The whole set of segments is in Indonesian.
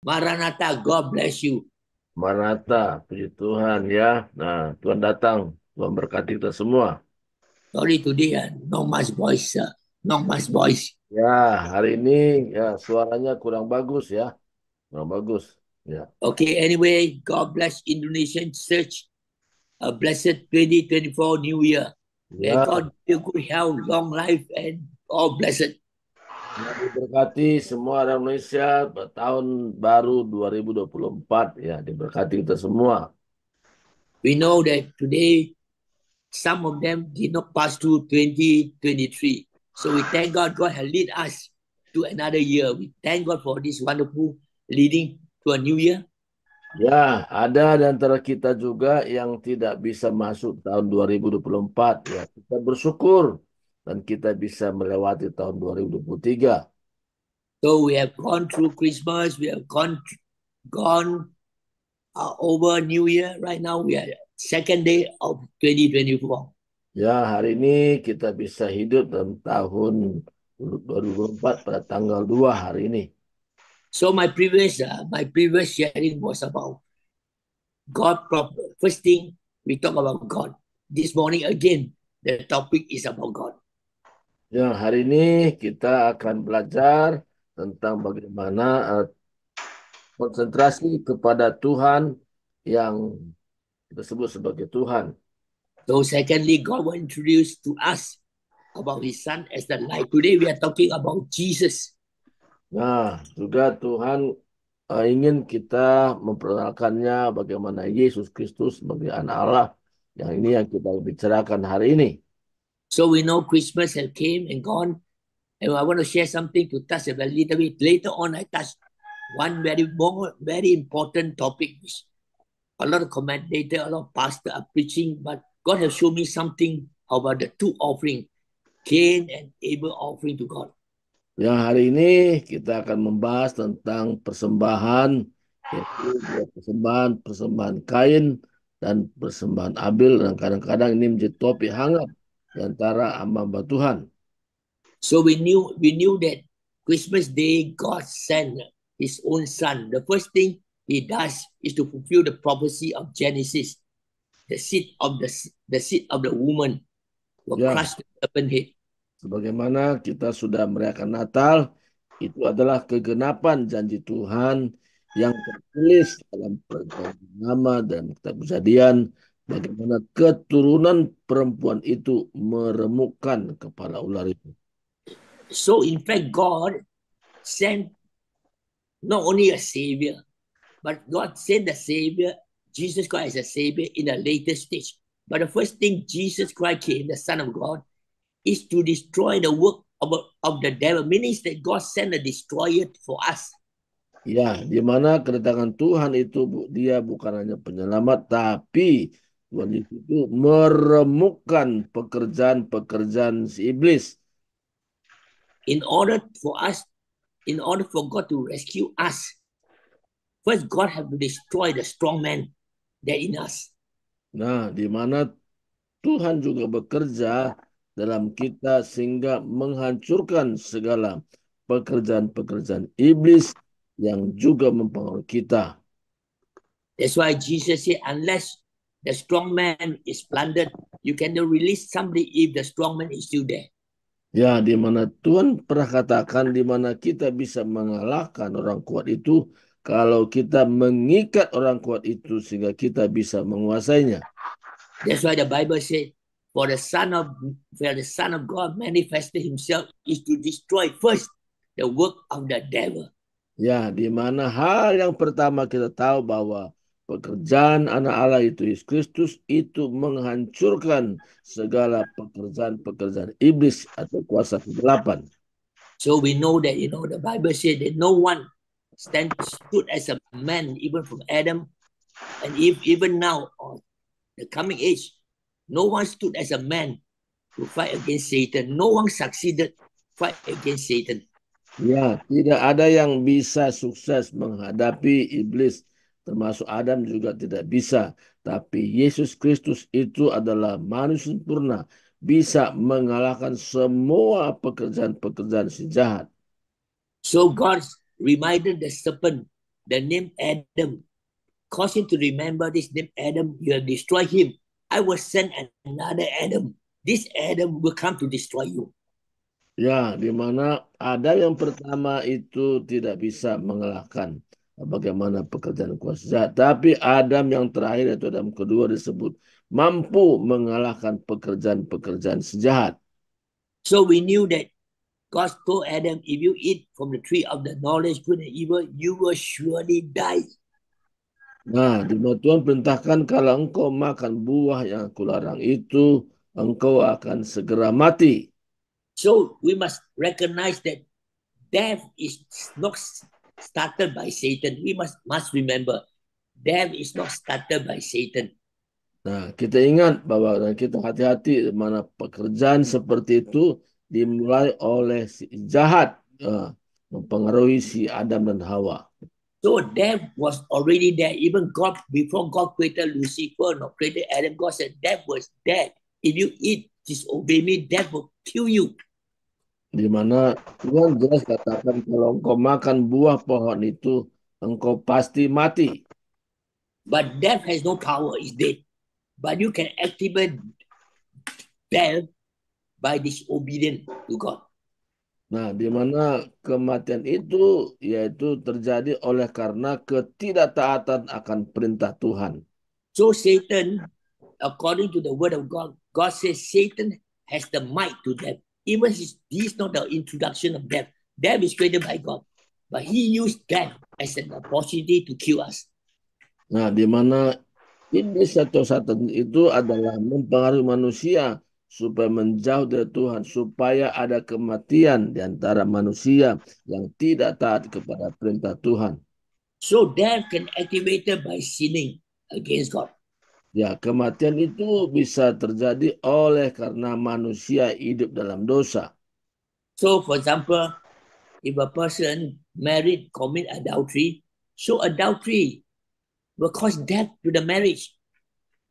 Maranatha, God bless you. Maranatha, puji Tuhan ya. Nah, Tuhan datang. Tuhan berkati kita semua. Sorry today, not much voice, not much voice. Ya, hari ini ya suaranya kurang bagus ya. Kurang bagus. Ya. Okay, anyway, God bless Indonesian Church. A blessed 2024 New Year. May Ya, God give you good health, long life, and all blessed. ya diberkati semua orang Indonesia tahun baru 2024 ya, diberkati kita semua. We know that today some of them did not pass through 2023. So we thank God, God has lead us to another year. We thank God for this wonderful leading to a new year. Ya, ada di antara kita juga yang tidak bisa masuk tahun 2024 ya. Kita bersyukur dan kita bisa melewati tahun 2023. So we have gone through Christmas, we have gone over New Year. Right now we are second day of 2024. Ya, hari ini kita bisa hidup dalam tahun 2024 pada tanggal 2 hari ini. So my previous sharing was about God. First thing we talk about God. This morning again the topic is about God. Ya, hari ini kita akan belajar tentang bagaimana konsentrasi kepada Tuhan yang kita sebut sebagai Tuhan. So secondly, God will introduce to us about His Son as the light. Today we are talking about Jesus. Nah, juga Tuhan ingin kita memperkenalkannya bagaimana Yesus Kristus sebagai anak Allah. Yang ini yang kita bicarakan hari ini. So we know Christmas has came and gone, and I want to share something to touch a little bit. Later on, I touch one very important topic which a lot of commentators, a lot of pastors are preaching, but God has shown me something about the two offering, Cain and Abel offering to God. Yang hari ini kita akan membahas tentang persembahan, yaitu persembahan Kain dan persembahan Abel. Dan kadang-kadang ini menjadi topik hangat di antara hamba Tuhan. So we knew that Christmas Day God sent His own Son. The first thing He does is to fulfill the prophecy of Genesis. The seed of the woman will Ya, crush the serpent head. sebagaimana kita sudah merayakan Natal, itu adalah kegenapan janji Tuhan yang tertulis dalam perjanjian lama dan kitab Kejadian, bagaimana keturunan perempuan itu meremukkan kepala ular itu. So in fact, God sent not only a savior, but God sent the savior, Jesus Christ as a savior in a later stage. But the first thing Jesus Christ came, the Son of God, is to destroy the work of the devil, meaning that God sent a destroyer for us. Ya, di mana kedatangan Tuhan itu dia bukan hanya penyelamat, tapi Tuhan itu meremukkan pekerjaan-pekerjaan si iblis. In order for us, in order for God to rescue us, first God had to destroy the strong man that in us. Nah, di mana Tuhan juga bekerja dalam kita sehingga menghancurkan segala pekerjaan-pekerjaan iblis yang juga mempengaruhi kita. That's why Jesus said, unless the strong man is plundered, you cannot release somebody if the strong man is still there. Ya, di mana Tuhan pernah katakan di mana kita bisa mengalahkan orang kuat itu kalau kita mengikat orang kuat itu sehingga kita bisa menguasainya. That's why the Bible said, for the Son of God manifested himself is to destroy first the work of the devil. Ya, di mana hal yang pertama kita tahu bahwa pekerjaan anak Allah itu Yesus Kristus itu menghancurkan segala pekerjaan-pekerjaan iblis atau kuasa kegelapan. So we know that, the Bible said that no one stood as a man, even from Adam, and even now, or the coming age, no one stood as a man to fight against Satan. No one succeeded fight against Satan. Ya, tidak ada yang bisa sukses menghadapi iblis, termasuk Adam juga tidak bisa. Tapi Yesus Kristus itu adalah manusia sempurna, bisa mengalahkan semua pekerjaan-pekerjaan si jahat. So God reminded the serpent the name Adam. Cause him to remember this name Adam. You have destroyed him. I will send another Adam. This Adam will come to destroy you. Ya, di mana Adam yang pertama itu tidak bisa mengalahkan bagaimana pekerjaan kuasa jahat. Tapi Adam yang terakhir, yaitu Adam kedua, disebut mampu mengalahkan pekerjaan-pekerjaan sejahat. So we knew that God told Adam, if you eat from the tree of the knowledge good and evil, you will surely die. Nah, di mana Tuhan perintahkan kalau engkau makan buah yang aku larang itu, engkau akan segera mati. So we must recognize that death is not started by Satan. We must remember, death is not started by Satan. Nah, kita ingat bahwa dan kita hati-hati mana pekerjaan seperti itu dimulai oleh si jahat, mempengaruhi si Adam dan Hawa. So death was already there. Even God, before God created Lucifer, not created Adam, God said death was dead. If you eat, disobey me, death will kill you. Di mana Tuhan jelas katakan kalau engkau makan buah pohon itu, engkau pasti mati. But death has no power, it's dead. But you can activate death by disobedience to God. Nah, di mana kematian itu yaitu terjadi oleh karena ketidaktaatan akan perintah Tuhan. So Satan, according to the word of God, God says Satan has the might to death. Even this is not the introduction of death. Death is created by God. But he used death as an opportunity to kill us. Nah, di mana iblis atau Satan itu adalah mempengaruhi manusia supaya menjauh dari Tuhan, supaya ada kematian di antara manusia yang tidak taat kepada perintah Tuhan. So death can activated by sinning against God. Ya, kematian itu bisa terjadi oleh karena manusia hidup dalam dosa. So for example, if a person married commit adultery, so adultery will cause death to the marriage.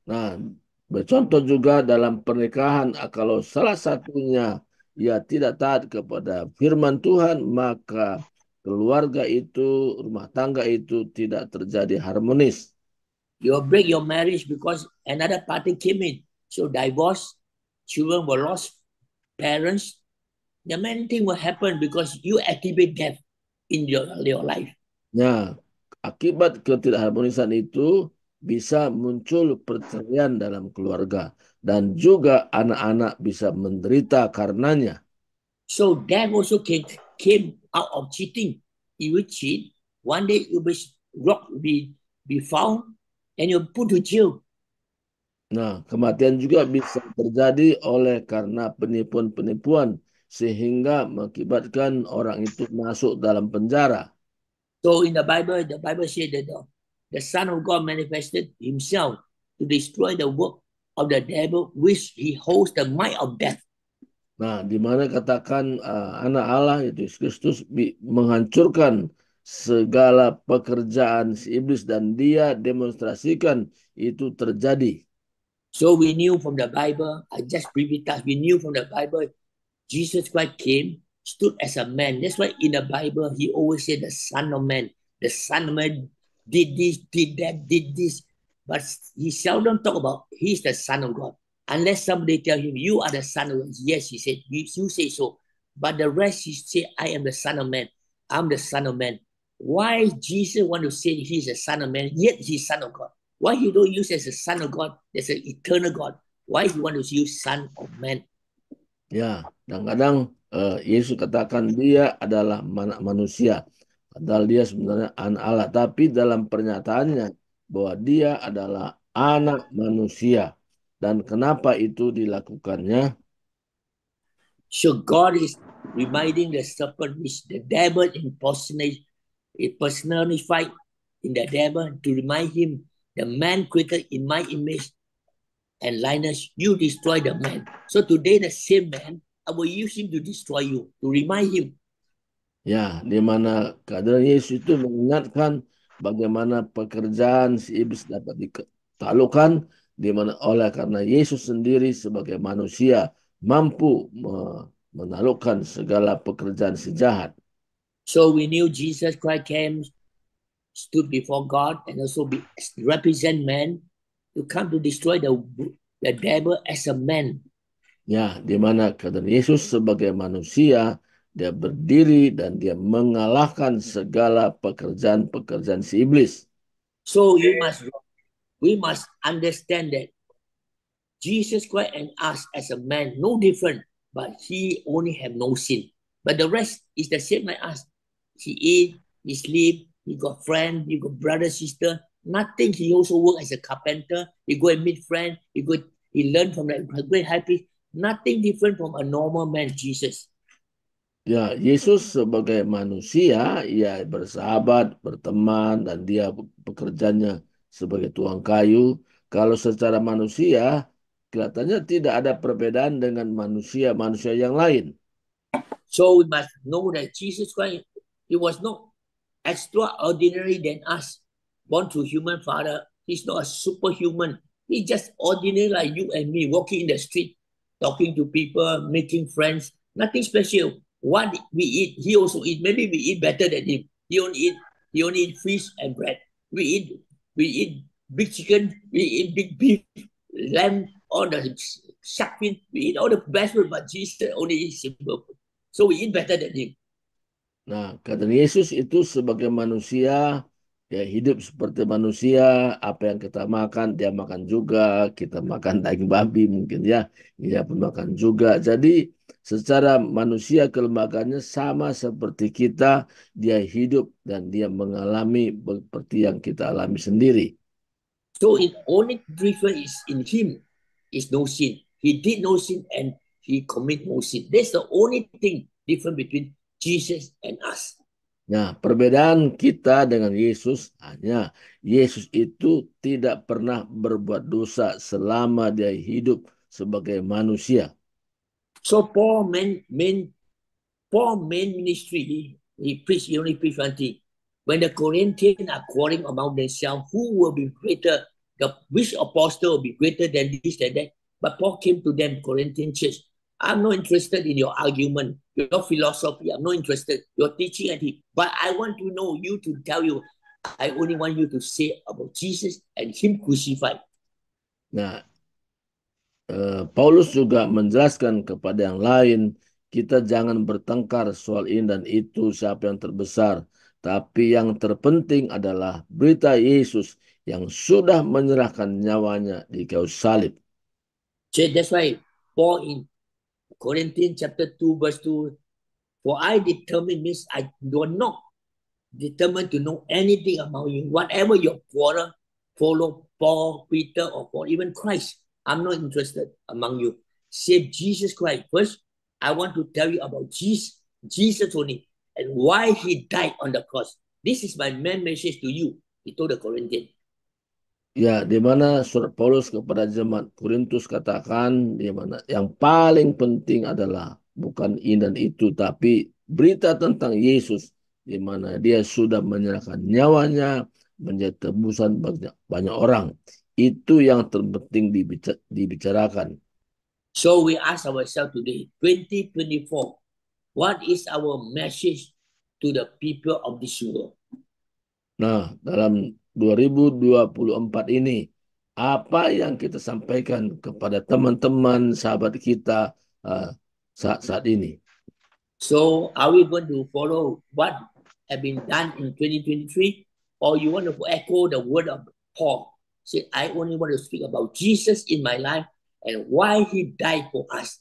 Nah, bercontoh juga dalam pernikahan, kalau salah satunya ia tidak taat kepada firman Tuhan, maka keluarga itu, rumah tangga itu tidak terjadi harmonis. You will break your marriage because another party came in. So divorce, children will lost parents. The many things will happen because you activate death in your life. Nah, akibat ketidakharmonisan itu bisa muncul perceraian dalam keluarga dan juga anak-anak bisa menderita karenanya. So death also came out of cheating. If you cheat, one day you will be found and you're put to jail. Nah, kematian juga bisa terjadi oleh karena penipuan-penipuan sehingga mengakibatkan orang itu masuk dalam penjara. So in the Bible says that the Son of God manifested himself to destroy the work of the devil, which he holds the might of death. Nah, di mana katakan anak Allah yaitu Yesus Kristus menghancurkan segala pekerjaan si iblis dan dia demonstrasikan itu terjadi. So we knew from the Bible, I just briefly touched, we knew from the Bible, Jesus Christ came, stood as a man. That's why in the Bible, he always said the Son of Man. The Son of Man did this, did that, did this. But he seldom talk about he's the Son of God. Unless somebody tell him, you are the Son of God. Yes, he said, you say so. But the rest, he said, I am the Son of Man. I'm the Son of Man. Why Jesus want to say he's the Son of Man, yet he's Son of God? Why he don't use as a Son of God, as an eternal God? Why he want to use Son of Man? Ya, kadang-kadang Yesus katakan dia adalah manusia. Padahal dia sebenarnya anak Allah. Tapi dalam pernyataannya bahwa dia adalah anak manusia. Dan kenapa itu dilakukannya? So God is reminding the serpent, which the devil personified in the devil, to remind him, the man created in my image and likeness, you destroy the man. So today the same man, I will use him to destroy you, to remind him. Ya, di mana kehadiran Yesus itu mengingatkan bagaimana pekerjaan si iblis dapat ditaklukkan, di mana oleh karena Yesus sendiri sebagai manusia mampu menaklukkan segala pekerjaan si jahat. So we knew Jesus Christ came, stood before God and also represent man to come to destroy the devil as a man. Ya, di mana kata Yesus sebagai manusia, dia berdiri dan dia mengalahkan segala pekerjaan-pekerjaan si iblis. So we must understand that Jesus Christ and us as a man, no different, but he only have no sin. But the rest is the same like us. He eat, he sleep, he got friend, he got brother, sister. Nothing. He also work as a carpenter. He go and meet friend. He learn from the great high priest. Nothing different from a normal man, Jesus. Ya, Yesus sebagai manusia, ia bersahabat, berteman, dan dia bekerjanya sebagai tukang kayu. Kalau secara manusia, kelihatannya tidak ada perbedaan dengan manusia-manusia yang lain. So we must know that Jesus Christ, he was not extraordinary than us, born to human father. He's not a superhuman. He's just ordinary like you and me, walking in the street, talking to people, making friends. Nothing special. What we eat, he also eat. Maybe we eat better than him. He only eat fish and bread. We eat big chicken. We eat big beef, lamb, all the shark fin. We eat all the best food, but Jesus only eat simple food. So we eat better than him. Nah, kata Yesus itu sebagai manusia, dia hidup seperti manusia, apa yang kita makan, dia makan juga, kita makan daging babi mungkin ya, dia pun makan juga. Jadi secara manusia kelembagaannya sama seperti kita, dia hidup dan dia mengalami seperti yang kita alami sendiri. So the only difference is in him is no sin. He did no sin and he commit no sin. That's the only thing different between Jesus and us. Nah, perbedaan kita dengan Yesus hanya Yesus itu tidak pernah berbuat dosa selama dia hidup sebagai manusia. So Paul main ministry, he only preached one thing. When the Corinthians are quarreling among themselves, who will be greater? Which apostle will be greater than this and that? But Paul came to them, Corinthian church. I'm not interested in your argument, your philosophy. I'm not interested. Your teaching and but I want to know you to tell you. I only want you to say about Jesus and him crucified. Nah, Paulus juga menjelaskan kepada yang lain, kita jangan bertengkar soal ini dan itu siapa yang terbesar. Tapi yang terpenting adalah berita Yesus yang sudah menyerahkan nyawanya di kayu salib. So that's why Paul in Corinthians chapter 2 verse 2, for I determined means I do not determined to know anything about you. Whatever your quarrel, follow Paul, Peter, or Paul, even Christ. I'm not interested among you. Save Jesus Christ. First, I want to tell you about Jesus only, and why he died on the cross. This is my main message to you. He told the Corinthians. Ya, di mana surat Paulus kepada jemaat Korintus katakan, di mana yang paling penting adalah bukan ini dan itu, tapi berita tentang Yesus, di mana dia sudah menyerahkan nyawanya menjadi tebusan banyak orang. Itu yang terpenting dibicarakan. So we ask ourselves today, 2024, what is our message to the people of this world? Nah, dalam 2024 ini, apa yang kita sampaikan kepada teman-teman, sahabat kita saat ini? So are we going to follow what have been done in 2023, or you want to echo the word of Paul? Say, I only want to speak about Jesus in my life and why he died for us.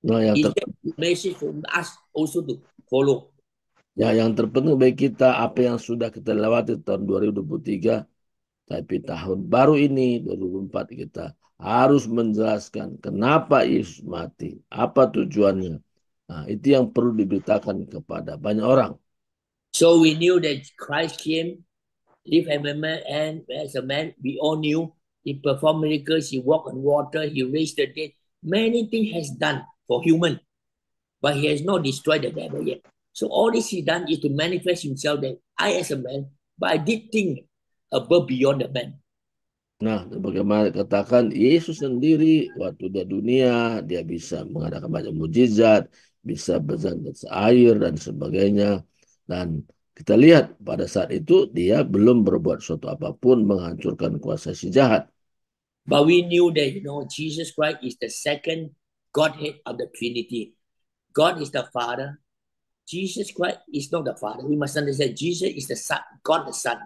Nah, yang Is that message for us also to follow? Ya, yang terpenting bagi kita apa yang sudah kita lewati tahun 2023, tapi tahun baru ini 2024 kita harus menjelaskan kenapa Yesus mati, apa tujuannya. Nah, itu yang perlu diberitakan kepada banyak orang. So we knew that Christ came, lived as a man. We all knew he performed miracles. He walked on water. He raised the dead. Many things has done for human, but he has not destroyed the devil yet. So all this he done is to manifest himself that I as a man, but I did think above beyond the man. Nah, bagaimana katakan Yesus sendiri waktu dia dunia, dia bisa mengadakan banyak mukjizat, bisa berjalan atas air dan sebagainya. Dan kita lihat pada saat itu dia belum berbuat suatu apapun menghancurkan kuasa si jahat. But we knew that, Jesus Christ is the second Godhead of the Trinity. God is the Father. Jesus Christ is not the Father. We must understand Jesus is the Son, God the Son,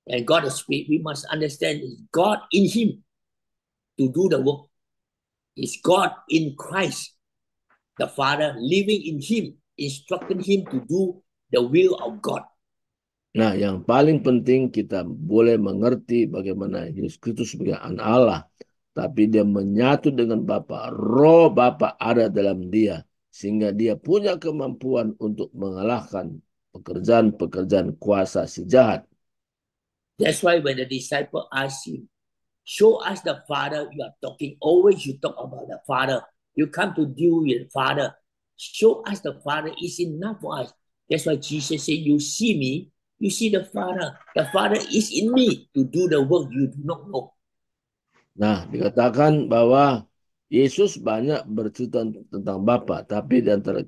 and God the Spirit. We must understand it's God in Him to do the work. It's God in Christ, the Father, living in Him, instructing Him to do the will of God. Nah, yang paling penting kita boleh mengerti bagaimana Yesus Kristus sebagai anak Allah. Tapi dia menyatu dengan Bapa. Roh Bapa ada dalam dia. Sehingga dia punya kemampuan untuk mengalahkan pekerjaan-pekerjaan kuasa si jahat. That's why when the disciple asked Him, show us the Father, you are talking, always you talk about the Father. You come to deal with the Father. Show us the Father is enough for us. That's why Jesus said, you see me, you see the Father. The Father is in me to do the work you do not know. Nah, dikatakan bahwa Yesus banyak bercerita tentang Bapa, tapi di antara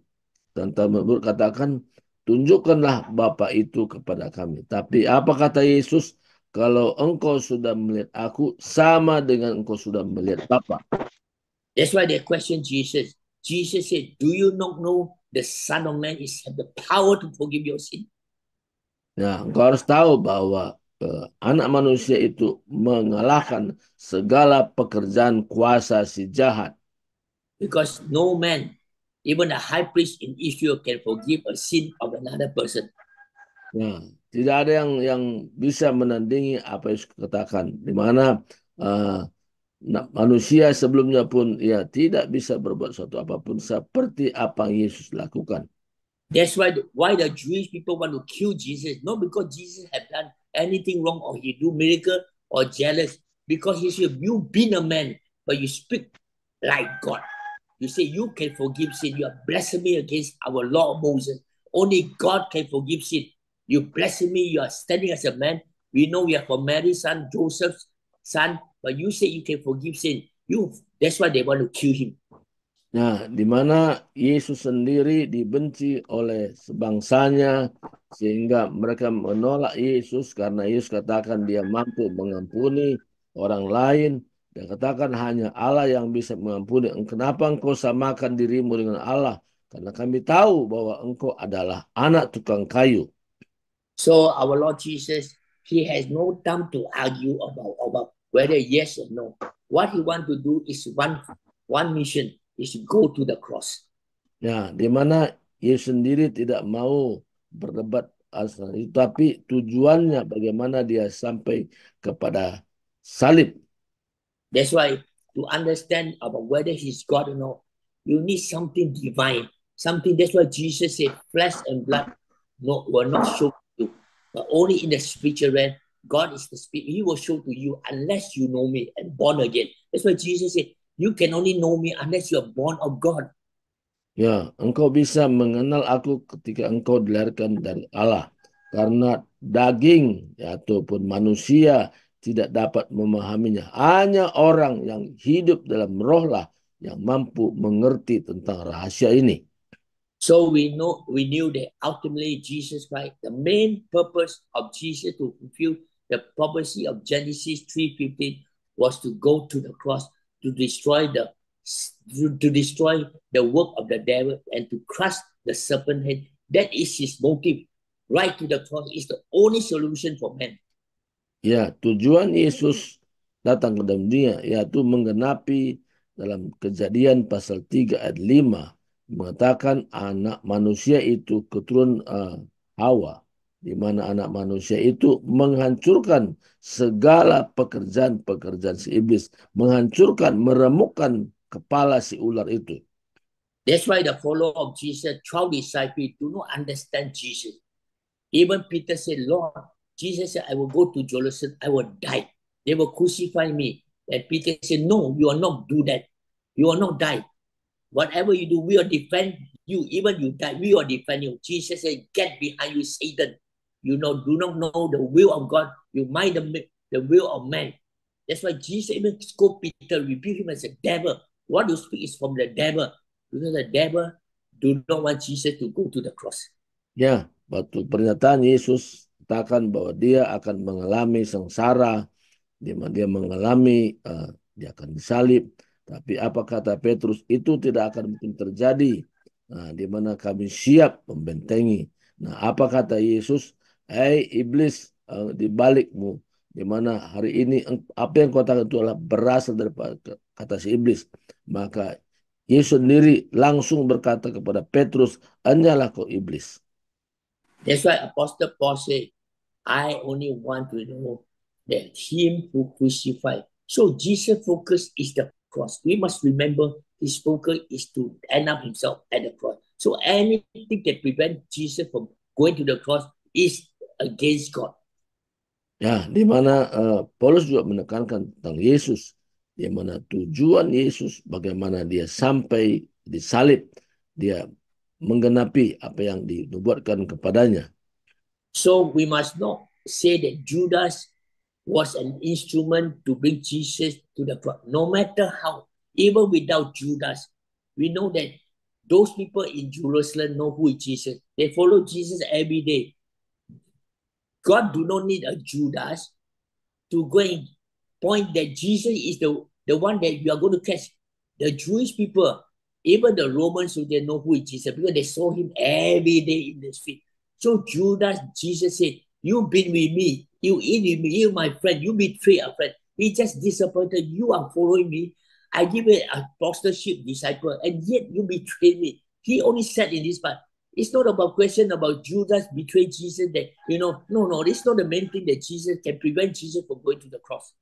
katakan, tunjukkanlah Bapa itu kepada kami. Tapi apa kata Yesus? Kalau engkau sudah melihat aku, sama dengan engkau sudah melihat Bapa. That's why they questioned Jesus. Jesus said, do you not know the Son of Man is have the power to forgive your sin? Nah, engkau harus tahu bahwa anak manusia itu mengalahkan segala pekerjaan kuasa si jahat. Because no man, even a high priest in Israel, can forgive a sin of another person. Nah, tidak ada yang bisa menandingi apa yang katakan, di mana manusia sebelumnya pun ya tidak bisa berbuat sesuatu apapun seperti apa yang Yesus lakukan. That's why the Jewish people want to kill Jesus, not because Jesus have done anything wrong or he do miracle or jealous, because he said, you been a man, but you speak like God. You say you can forgive sin. You are blasphemy against our law of Moses. Only God can forgive sin. You blasphemy, you are standing as a man. We know you are from Mary's son, Joseph's son, but you say you can forgive sin. That's why they want to kill him. Nah, di mana Yesus sendiri dibenci oleh sebangsanya sehingga mereka menolak Yesus karena Yesus katakan dia mampu mengampuni orang lain dan katakan hanya Allah yang bisa mengampuni. Kenapa engkau samakan dirimu dengan Allah? Karena kami tahu bahwa engkau adalah anak tukang kayu. So our Lord Jesus, he has no time to argue about whether yes or no. What he want to do is one mission, is to go to the cross. Ya, di mana Yesus sendiri tidak mau berdebat asal itu, tapi tujuannya bagaimana dia sampai kepada salib. That's why to understand about whether he's God or not, you need something divine, something. That's why Jesus said, flesh and blood will not show you, but only in the spiritual realm. God is the spirit. He will show to you unless you know me and born again. That's why Jesus said, you can only know me unless you are born of God. Ya, engkau bisa mengenal aku ketika engkau dilahirkan dari Allah. Karena daging ya, ataupun manusia tidak dapat memahaminya. Hanya orang yang hidup dalam roh lah yang mampu mengerti tentang rahasia ini. So we knew that ultimately Jesus Christ, the main purpose of Jesus to fulfill the prophecy of Genesis 3:15 was to go to the cross to destroy the work of the devil and to crush the serpent head. That is his motive. Right to the cross is the only solution for man. Ya, tujuan Yesus datang ke dalam dunia yaitu menggenapi dalam Kejadian pasal 3 ayat 5 mengatakan anak manusia itu keturunan Hawa, di mana anak manusia itu menghancurkan segala pekerjaan-pekerjaan si iblis, menghancurkan, meremukkan kepala si ular itu. That's why the follower of Jesus, 12 disciples, do not understand Jesus. Even Peter said, Lord, Jesus said, I will go to Jerusalem, I will die. They will crucify me. And Peter said, no, you will not do that. You will not die. Whatever you do, we will defend you. Even you die, we will defend you. Jesus said, get behind you, Satan. You do not know the will of God. You mind the will of man. That's why Jesus even scold Peter, rebuke him as a devil. What you speak is from the devil. Because the devil do not want Jesus to go to the cross. Ya, waktu pernyataan Yesus katakan bahwa dia akan mengalami sengsara, di mana dia mengalami dia akan disalib. Tapi apa kata Petrus, itu tidak akan mungkin terjadi. Nah, di mana kami siap membentengi. Nah, apa kata Yesus? Hei iblis, di balikmu, di mana hari ini apa yang kau katakan itu adalah berasal dari kata si iblis. Maka Yesus sendiri langsung berkata kepada Petrus, hanyalah kau iblis. That's why Apostle Paul said, I only want to know that him who crucified. So Jesus' focus is the cross. We must remember his focus is to end up himself at the cross. So anything that prevents Jesus from going to the cross is against God. Ya, di mana Paulus juga menekankan tentang Yesus, di mana tujuan Yesus bagaimana dia sampai disalib, dia menggenapi apa yang dinubuatkan kepadanya. So we must not say that Judas was an instrument to bring Jesus to the cross. No matter how, even without Judas, we know that those people in Jerusalem know who is Jesus. They follow Jesus every day. God do not need a Judas to go and point that Jesus is the one that you are going to catch. The Jewish people, even the Romans, so they know who is Jesus because they saw him every day in the street. So Judas, Jesus said, you've been with me, you eat with me, you my friend, you betray a friend. He just disappointed, you are following me. I give it a apostleship disciple, and yet you betray me. He only said in this part, it's not about question about Judas betrayed Jesus that, no, it's not the main thing that Jesus can prevent Jesus from going to the cross.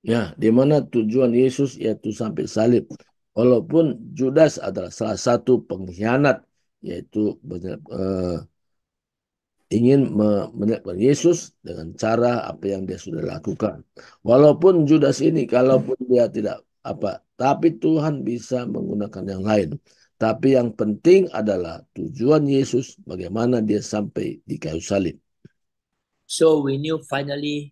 Ya, di mana tujuan Yesus yaitu sampai salib. Walaupun Judas adalah salah satu pengkhianat, yaitu ingin menyalibkan Yesus dengan cara apa yang dia sudah lakukan. Walaupun Judas ini, kalaupun dia tidak tapi Tuhan bisa menggunakan yang lain. Tapi yang penting adalah tujuan Yesus, bagaimana dia sampai di kayu salib. So we knew finally,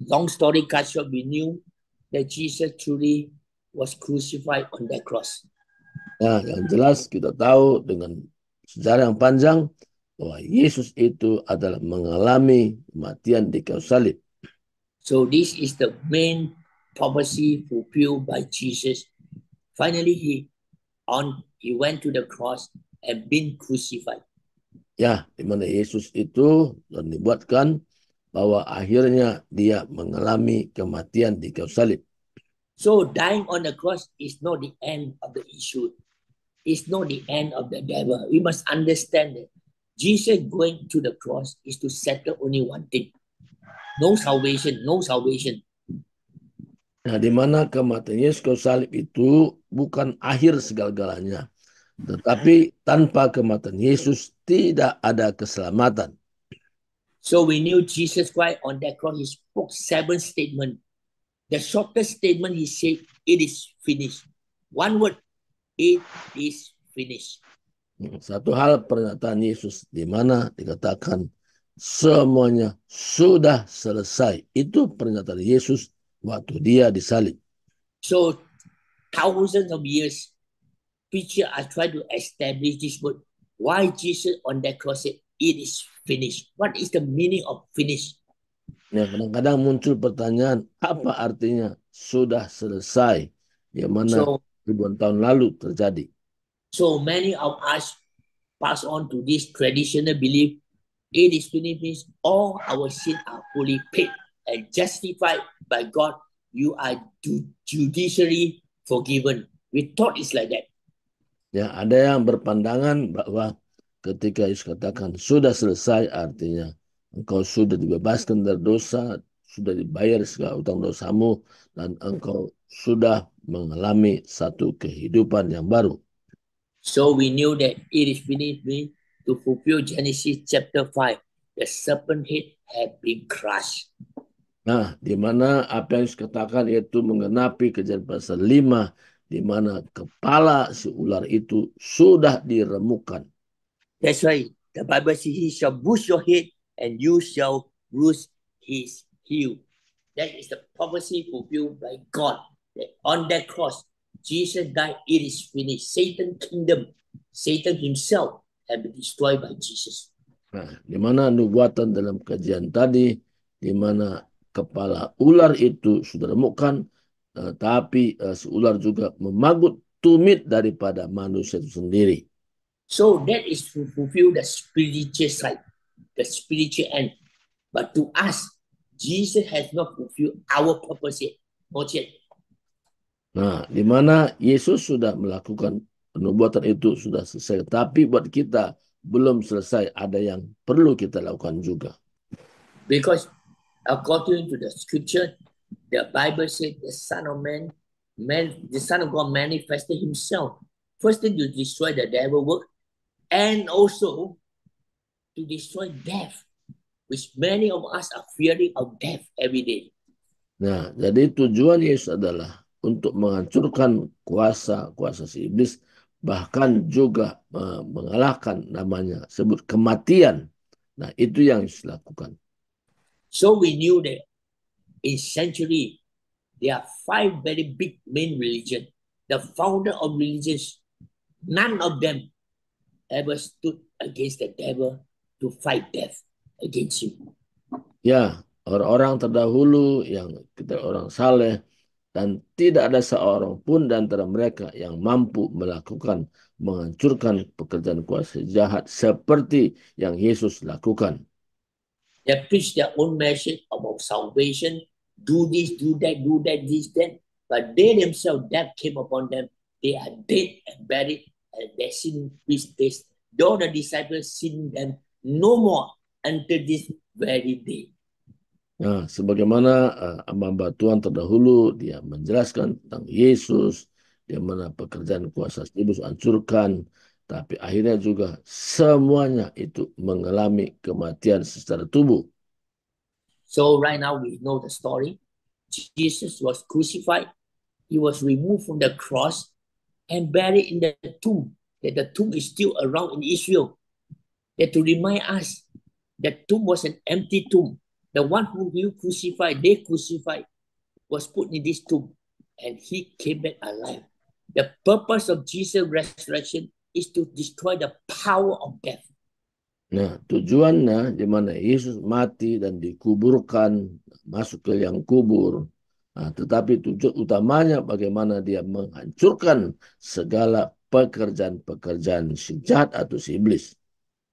long story cut short, we knew that Jesus truly was crucified on that cross. Nah, yang jelas kita tahu dengan sejarah yang panjang bahwa Yesus itu adalah mengalami kematian di kayu salib. So this is the main prophecy fulfilled by Jesus. Finally, he went to the cross and been crucified. Ya, di mana Yesus itu dibuatkan bahwa akhirnya dia mengalami kematian di kayu salib. So dying on the cross is not the end of the issue. It's not the end of the devil. We must understand that Jesus going to the cross is to settle only one thing. No salvation, no salvation. Nah, di mana kematian Yesus kayu salib itu bukan akhir segala-galanya. Tetapi tanpa kematian Yesus tidak ada keselamatan. So we knew Jesus Christ on that cross, he spoke 7 statements. The shortest statement he said, it is finished. One word, it is finished. Satu hal pernyataan Yesus di mana dikatakan semuanya sudah selesai. Itu pernyataan Yesus waktu dia disalib. So thousands of years, preachers are trying to establish this word. Why Jesus on that cross said, it is finished. What is the meaning of finish? Ya, kadang-kadang muncul pertanyaan, apa artinya sudah selesai? Yang mana ribuan tahun lalu terjadi. So many of us pass on to this traditional belief, it is finished, all our sins are fully paid and justified by God. You are judicially forgiven. We thought it's like that. Ya, ada yang berpandangan bahwa ketika Yesus katakan sudah selesai, artinya engkau sudah dibebaskan dari dosa, sudah dibayar segala utang dosamu, dan engkau sudah mengalami satu kehidupan yang baru. So we knew that it is finished to fulfill Genesis chapter 5. The serpent head had been crushed. Nah, di mana apa yang dikatakan yaitu menggenapi Kejadian pasal 5, di mana kepala si ular itu sudah diremukkan. That's right. The Bible says he shall bruise your head and you shall bruise his heel. That is the prophecy fulfilled by God. That on that cross, Jesus died, it is finished. Satan's kingdom, Satan himself have been destroyed by Jesus. Nah, di mana nubuatan dalam kajian tadi, di mana kepala ular itu sudah remukan, tapi si ular juga memagut tumit daripada manusia itu sendiri. So that is to fulfill the spiritual side, the spiritual end. But to us, Jesus has not fulfilled our purpose yet, not yet. Nah, di mana Yesus sudah melakukan nubuatan itu sudah selesai, tapi buat kita belum selesai, ada yang perlu kita lakukan juga. Because according to the scripture, the Bible said the Son of God manifested himself. First thing to destroy the devil work, and also to destroy death, which many of us are fearing of death every day. Nah, jadi tujuan Yesus adalah untuk menghancurkan kuasa si iblis, bahkan juga mengalahkan namanya sebut kematian. Nah, itu yang Yesus lakukan. So we knew that in century there are 5 very big main religions. The founder of religions, none of them ever stood against the devil to fight death against him. Ya, orang-orang terdahulu yang kita orang saleh, dan tidak ada seorang pun di antara mereka yang mampu menghancurkan pekerjaan kuasa jahat seperti yang Yesus lakukan. They preach their own message about salvation, do this, do that, this, that. But they themselves, death came upon them. They are dead and buried, and their sin is this. Though the disciples sin them no more until this very day. Nah, sebagaimana hamba Tuhan terdahulu, dia menjelaskan tentang Yesus, di mana pekerjaan kuasa iblis hancurkan, tapi akhirnya juga semuanya itu mengalami kematian secara tubuh. So right now we know the story. Jesus was crucified. He was removed from the cross and buried in the tomb. That the tomb is still around in Israel. That to remind us that tomb was an empty tomb. The one who you crucified, they crucified, was put in this tomb, and he came back alive. The purpose of Jesus' resurrection is to destroy the power of death. Nah, tujuannya di mana Yesus mati dan dikuburkan, masuk ke liang kubur. Nah, tetapi tujuan utamanya bagaimana dia menghancurkan segala pekerjaan-pekerjaan si jahat atau si iblis.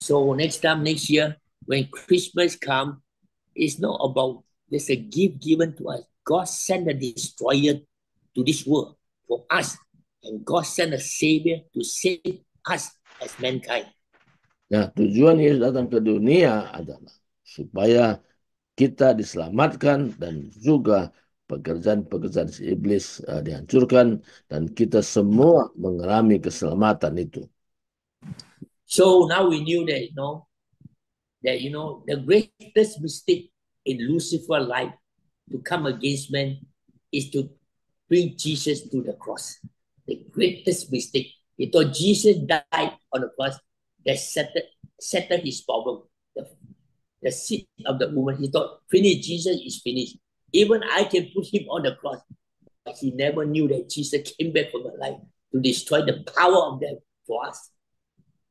So next year, when Christmas comes, it's not about there's a gift given to us. God sent a destroyer to this world for us, and God sent a savior to save us as mankind. Nah, tujuan Yesus datang ke dunia adalah supaya kita diselamatkan dan juga pekerjaan-pekerjaan si iblis dihancurkan dan kita semua mengalami keselamatan itu. So now we knew that, the greatest mistake in Lucifer's life to come against man is to bring Jesus to the cross. The greatest mistake. He thought Jesus died on the cross, that settled his problem. The seed of the woman, he thought, finished, Jesus is finished. Even I can put him on the cross. But he never knew that Jesus came back from the life to destroy the power of death for us.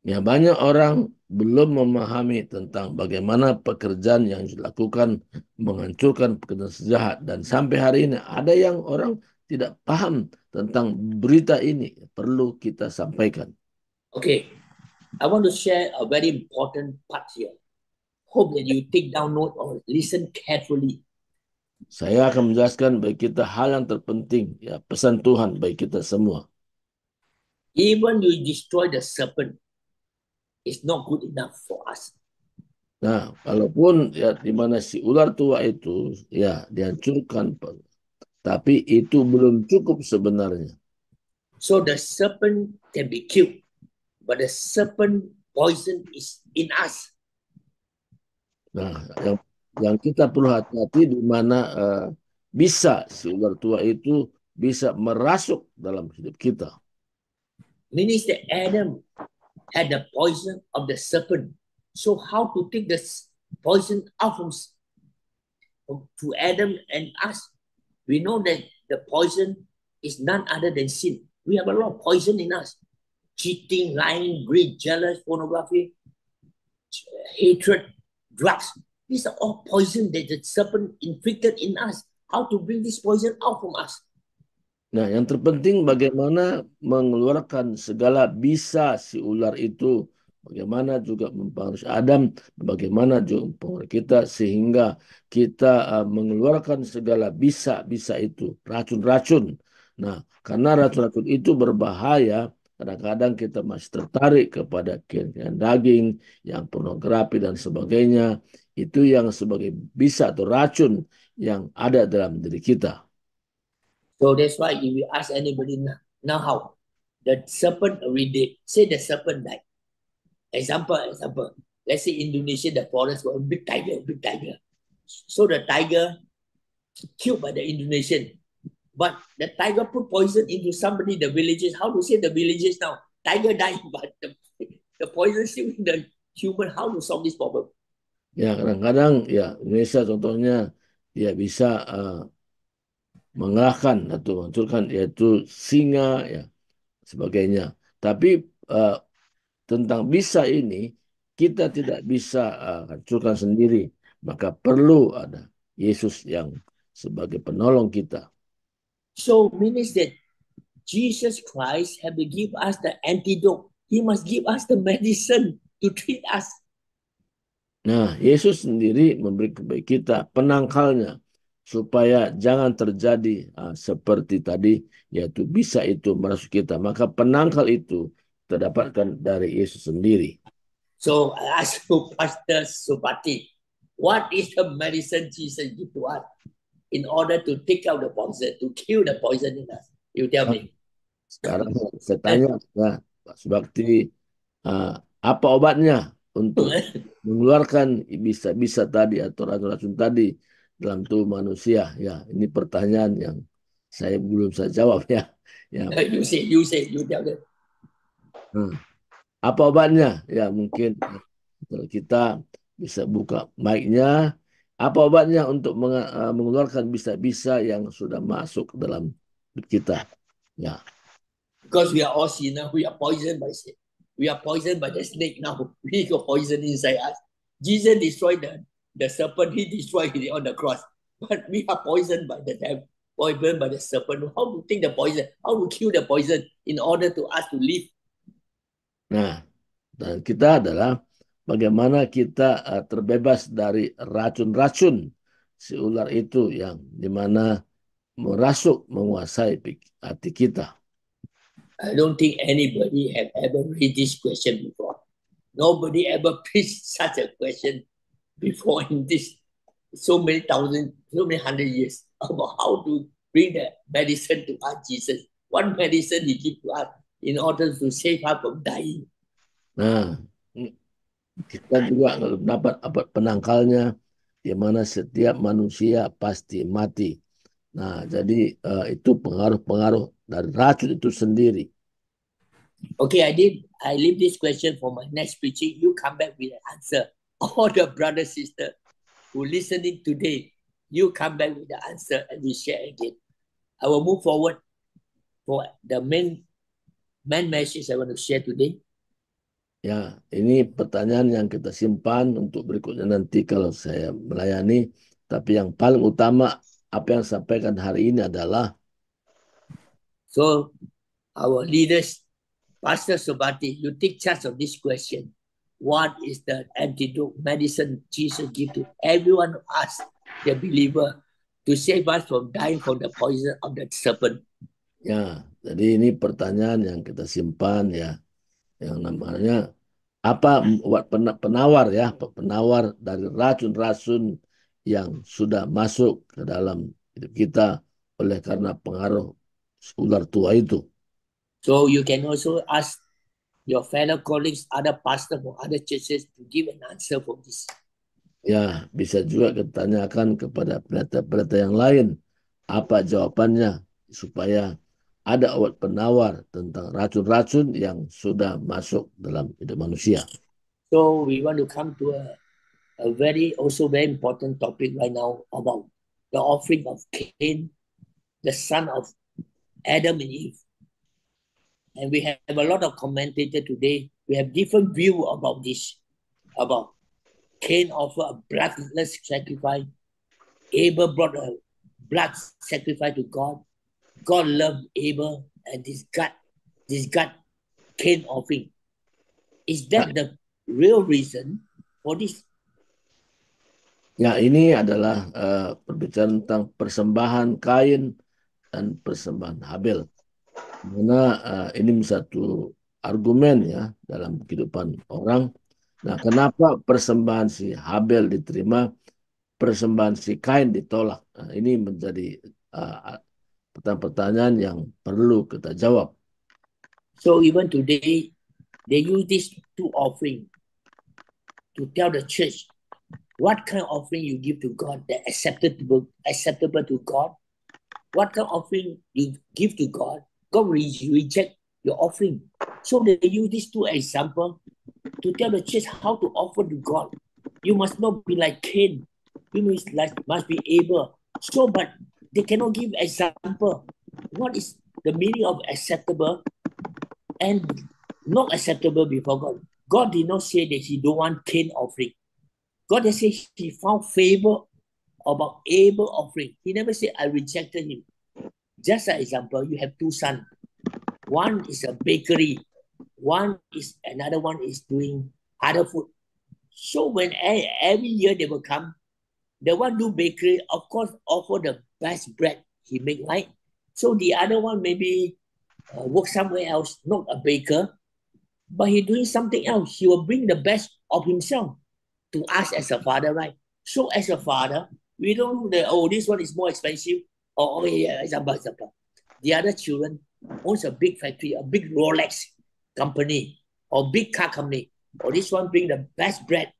Ya, banyak orang belum memahami tentang bagaimana pekerjaan yang dilakukan menghancurkan pekerjaan sejahat. Dan sampai hari ini ada yang orang tidak paham tentang berita ini. Perlu kita sampaikan. Okay, I want to share a very important part here. Hope that you take down note or listen carefully. Saya akan menjelaskan bagi kita hal yang terpenting, ya, pesan Tuhan bagi kita semua. Even you destroy the serpent, it's not good enough for us. Nah, walaupun ya di mana si ular tua itu ya dihancurkan, tapi itu belum cukup sebenarnya. So the serpent can be killed, but the serpent poison is in us. Nah, yang kita perlu hati-hati di mana bisa si ular tua itu bisa merasuk dalam hidup kita. Meaning that Adam had the poison of the serpent. So how to take the poison out from to Adam and us? We know that the poison is none other than sin. We have a lot of poison in us. cheating, lying, greed, jealous, pornography, hatred, drugs. These are all poison that the serpent inflicted in us. How to bring this poison out from us? Nah, yang terpenting bagaimana mengeluarkan segala bisa si ular itu, bagaimana juga mempengaruhi Adam, bagaimana juga mempengaruhi kita sehingga kita mengeluarkan segala bisa-bisa itu, racun-racun. Nah, karena racun-racun itu berbahaya, kadang-kadang kita masih tertarik kepada yang daging, yang pornografi dan sebagainya. Itu yang sebagai bisa atau racun yang ada dalam diri kita. So that's why if you ask anybody now how? The serpent already dead. Say the serpent died. Example. Let's say Indonesia, the forest was a big tiger. So the tiger killed by the Indonesian. But the tiger put poison into somebody, the villagers. How to say the villagers now? Tiger died, but the poison still in the human. How to solve this problem? Ya, kadang-kadang ya Indonesia contohnya ya bisa mengalahkan atau menghancurkan yaitu singa ya sebagainya. Tapi tentang bisa ini kita tidak bisa hancurkan sendiri, maka perlu ada Yesus yang sebagai penolong kita. So means that Jesus Christ have to give us the antidote. He must give us the medicine to treat us. Nah, Yesus sendiri memberi kepada kita penangkalnya supaya jangan terjadi seperti tadi, yaitu bisa itu merasuk kita. Maka penangkal itu kita dapatkan dari Yesus sendiri. So I ask you, Pastor Supati, what is the medicine Jesus give to us in order to take out the poison, to kill the poison in us? You tell me. Sekarang saya tanya, ya, Pak Subakti, apa obatnya untuk mengeluarkan bisa-bisa tadi atau racun-racun tadi dalam tubuh manusia? Ya, ini pertanyaan yang saya belum saya jawab ya. Ya, You say, you tell them. apa obatnya? Ya, mungkin kalau kita bisa buka mic-nya. Apa obatnya untuk mengeluarkan bisa-bisa yang sudah masuk dalam kita? Ya. Because we are all sinners, we are poisoned by sin. We are poisoned by the snake now. We got poison inside us. Jesus destroyed the serpent, he destroyed it on the cross. But we are poisoned by the devil, poisoned by the serpent. How to take the poison? How to kill the poison in order to us to live? Nah, dan kita adalah bagaimana kita terbebas dari racun-racun si ular itu yang dimana merasuk menguasai hati kita. I don't think anybody have ever read this question before. Nobody ever preached such a question before in this so many thousand, so many hundred years about how to bring the medicine to us, Jesus. What medicine he give to us in order to save us from dying? Nah, kita juga dapat penangkalnya di mana setiap manusia pasti mati. Nah, jadi itu pengaruh-pengaruh dari racun itu sendiri. Okay, I leave this question for my next preaching. You come back with an answer. All the brother, sister who listening today, you come back with the answer and we share again. I will move forward for the main message I want to share today. Ya, ini pertanyaan yang kita simpan untuk berikutnya nanti kalau saya melayani. Tapi yang paling utama apa yang sampaikan hari ini adalah so our leaders, Pastor Subati, you take charge of this question. What is the antidote medicine Jesus give to everyone of us, the believer, to save us from dying from the poison of the serpent? Ya, jadi ini pertanyaan yang kita simpan ya, yang namanya apa penawar ya, penawar dari racun-racun yang sudah masuk ke dalam hidup kita oleh karena pengaruh ular tua itu. So you can also ask your fellow colleagues, other pastors from other churches to give an answer for this. Ya, bisa juga kita tanyakan kepada pendeta-pendeta yang lain apa jawabannya supaya ada obat penawar tentang racun-racun yang sudah masuk dalam hidup manusia. So we want to come to a very important topic right now about the offering of Cain, the son of Adam and Eve. And we have a lot of commentators today. We have different view about this, about Cain offered a bloodless sacrifice. Abel brought a blood sacrifice to God. God loved Abel and this God Cain offering. Is that the real reason for this? Ya, ini adalah perbicaraan tentang persembahan Kain dan persembahan Habel. Karena ini satu argumen ya dalam kehidupan orang. Nah, kenapa persembahan si Habel diterima, persembahan si Kain ditolak? Nah, ini menjadi pertanyaan yang perlu kita jawab. So even today, they use these two offerings to tell the church what kind of offering you give to God that acceptable to God. What kind of offering you give to God, God will reject your offering. So they use these two examples to tell the church how to offer to God. You must not be like Cain. You must be able. So, but they cannot give example. What is the meaning of acceptable and not acceptable before God? God did not say that he don't want Cain offering. God has said he found favor about Abel offering. He never said, I rejected him. Just an example, you have two sons. One is a bakery. Another one is doing other food. So when every year they will come, the one do bakery, of course, offer the best bread he make, right? So the other one maybe work somewhere else, not a baker, but he doing something else. He will bring the best of himself to us as a father, right? So as a father, we don't know this one is more expensive. Or example. The other children owns a big factory, a big Rolex company, or big car company. Or this one bring the best bread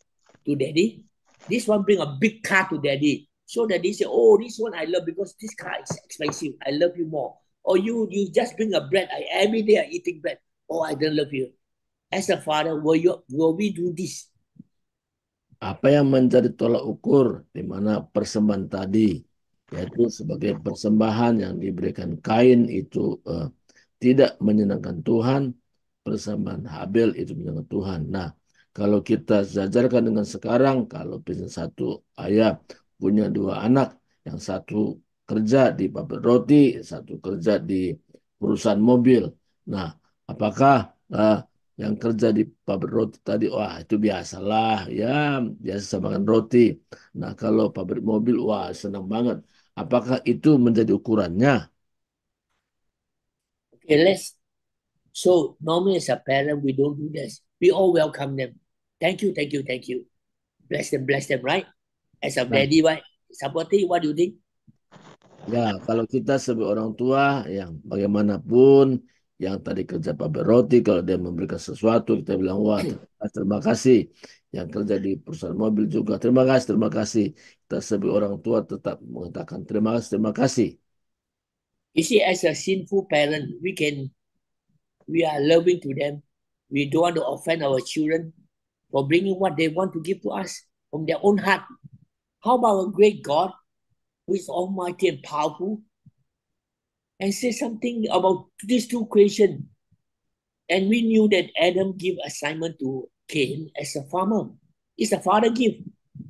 to daddy. This one bring a big car to daddy. So daddy say, oh, this one I love because this car is expensive. I love you more. Or you just bring a bread. Every day I eating bread. Oh, I don't love you. As a father, will we do this? Apa yang menjadi tolak ukur di mana persembahan tadi, yaitu sebagai persembahan yang diberikan Kain itu tidak menyenangkan Tuhan, persembahan Habel itu menyenangkan Tuhan. Nah, kalau kita sejajarkan dengan sekarang, kalau misalnya satu ayah punya dua anak, yang satu kerja di pabrik roti, satu kerja di perusahaan mobil. Nah, apakah yang kerja di pabrik roti tadi, wah itu biasalah, ya biasa makan roti. Nah, kalau pabrik mobil, wah senang banget. Apakah itu menjadi ukurannya? Okay, so normally as a parent, we don't do this. We all welcome them. Thank you. Bless them, right? As a daddy, right? Supporting, what do you think? Ya, kalau kita sebagai orang tua yang bagaimanapun yang tadi kerja pabrik roti, kalau dia memberikan sesuatu, kita bilang, wah terima kasih. Yang kerja di perusahaan mobil juga, terima kasih. Kita sebagai orang tua tetap mengatakan terima kasih. You see, as a sinful parent, we are loving to them. We don't want to offend our children for bringing what they want to give to us from their own heart. How about a great God who is almighty and powerful and say something about these two creations? And we knew that Adam gave assignment to Cain as a farmer. It's a father gift.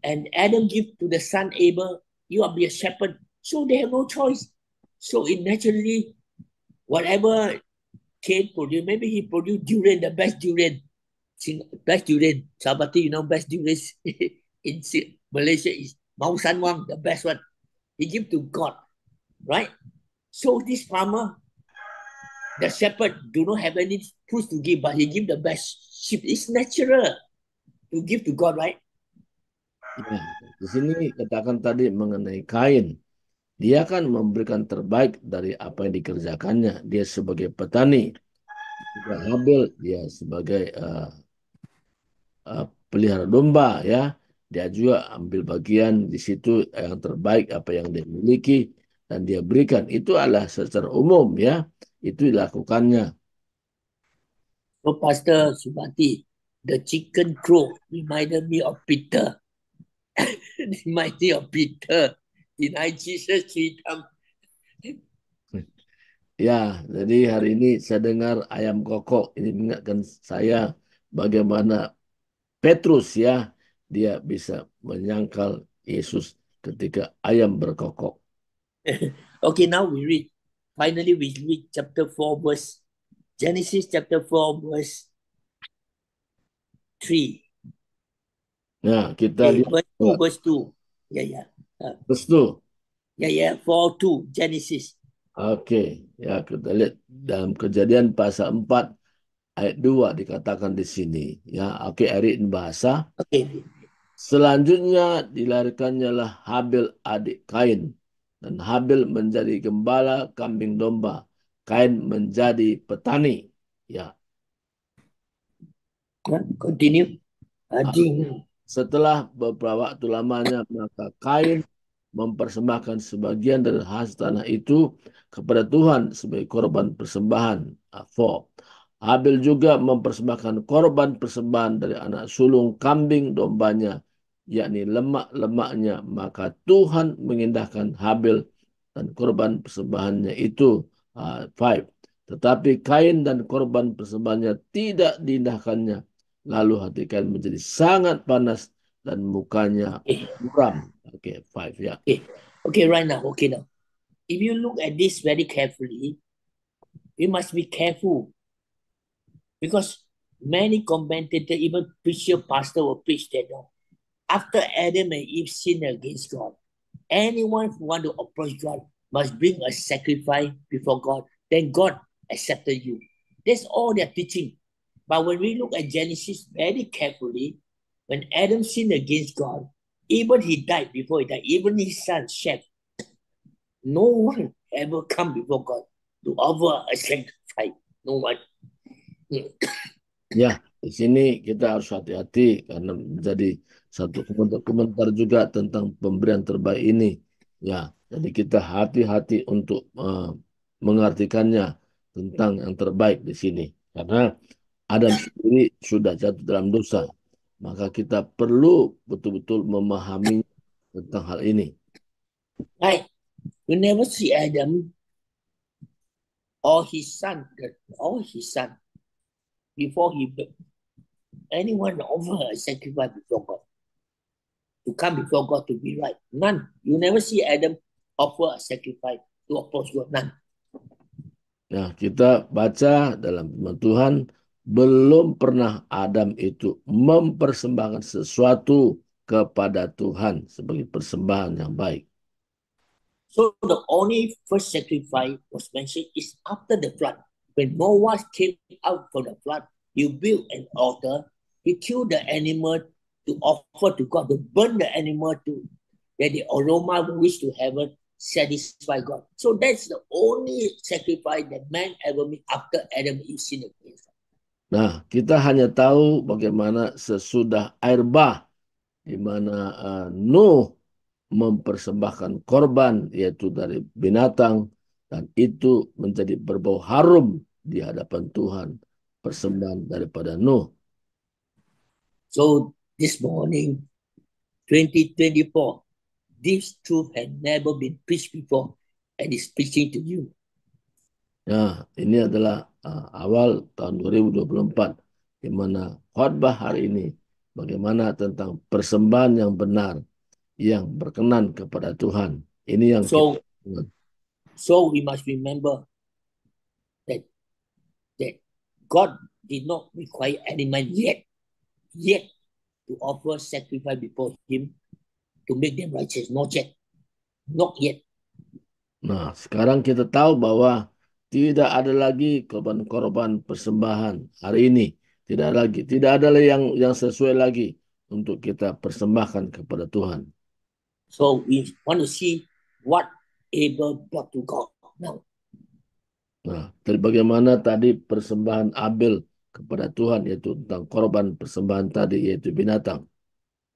And Adam give to the son Abel, you will be a shepherd. So they have no choice. So it naturally, whatever Cain produced, maybe he produced durian, the best durian. Best durian. Sabati, you know, best durian in Malaysia is Mau San Wang, the best one. He give to God, right? So this farmer, the shepherd, do not have any fruits to give, but he give the best sheep. It's natural to give to God, right? Ya, di sini katakan tadi mengenai Kain. Dia kan memberikan terbaik dari apa yang dikerjakannya. Dia sebagai petani. Juga Habel, dia sebagai pelihara domba, ya. Dia juga ambil bagian di situ yang terbaik apa yang dia miliki dan dia berikan. Itu adalah secara umum, ya. Itu dilakukannya. So Pastor Subati, the chicken crow reminded me of Peter. Reminded me of Peter. Denied Jesus 3 times. Ya, jadi hari ini saya dengar ayam kokok. Ini mengingatkan saya bagaimana Petrus ya, dia bisa menyangkal Yesus ketika ayam berkokok. Okay, now we read. Finally, we read chapter 4, verse Genesis chapter 4, verse 3. Nah, kita Okay, lihat verse 2, verse 2. Yeah, yeah. restu. Yeah, yeah, 4, 2, Genesis. Oke, ya kita lihat dalam Kejadian pasal 4 ayat 2 dikatakan di sini. Ya, oke, Erik bahasa. Okay. Selanjutnya dilahirkannya lah Habil adik Kain. Dan Habil menjadi gembala kambing domba. Kain menjadi petani. Ya, Continue. Ding. setelah beberapa waktu lamanya maka Kain mempersembahkan sebagian dari hasil tanah itu kepada Tuhan sebagai korban persembahan. 4. Habil juga mempersembahkan korban persembahan dari anak sulung kambing dombanya, yakni lemak-lemaknya. Maka Tuhan mengindahkan Habil dan korban persembahannya itu. 5. Tetapi Kain dan korban persembahannya tidak diindahkannya. Lalu hati Kain menjadi sangat panas dan mukanya Okay. muram. Oke, 5 ya. Okay. Okay, right now. Okay, now. If you look at this very carefully, we must be careful because many commentators, even preacher, pastor will preach that after Adam and Eve sinned against God, anyone who want to approach God must bring a sacrifice before God. Then God accepted you. That's all they're teaching. But when we look at Genesis very carefully, when Adam sinned against God, even he died before he died, even his son Shem, no one ever come before God to offer a sacrifice. No one. Ya, di sini kita harus hati-hati karena menjadi satu komentar juga tentang pemberian terbaik ini. Ya, jadi kita hati-hati untuk mengartikannya tentang yang terbaik di sini. Karena Adam sendiri sudah jatuh dalam dosa. Maka kita perlu betul-betul memahami tentang hal ini. Right? You never see Adam or his son, before he anyone offer a sacrifice before God, to come before God to be right. None. You never see Adam offer a sacrifice to oppose God. None. Nah, kita baca dalam firman Tuhan, belum pernah Adam itu mempersembahkan sesuatu kepada Tuhan sebagai persembahan yang baik. So the only first sacrifice was mentioned is after the flood. When Noah came out from the flood, he built an altar. He killed the animal to offer to God, to burn the animal to that the aroma reach to heaven, satisfy God. So that's the only sacrifice that man ever made after Adam and Eve sinned against God. Nah, kita hanya tahu bagaimana sesudah air bah, di mana Nuh mempersembahkan korban, yaitu dari binatang, dan itu menjadi berbau harum di hadapan Tuhan, persembahan daripada Nuh. So this morning, 2024, this truth had never been preached before and is preaching to you. Nah, ini adalah awal tahun 2024, di mana khotbah hari ini bagaimana tentang persembahan yang benar, yang berkenan kepada Tuhan. Ini yang So, kita so we must remember that that God did not require any man yet to offer sacrifice before Him to make them righteous. Not yet. Nah, sekarang kita tahu bahwa tidak ada lagi korban-korban persembahan hari ini. Tidak ada yang sesuai lagi untuk kita persembahkan kepada Tuhan. So we want to see what Abel brought to God now. Nah, bagaimana tadi persembahan Abel kepada Tuhan, yaitu tentang korban persembahan tadi, yaitu binatang.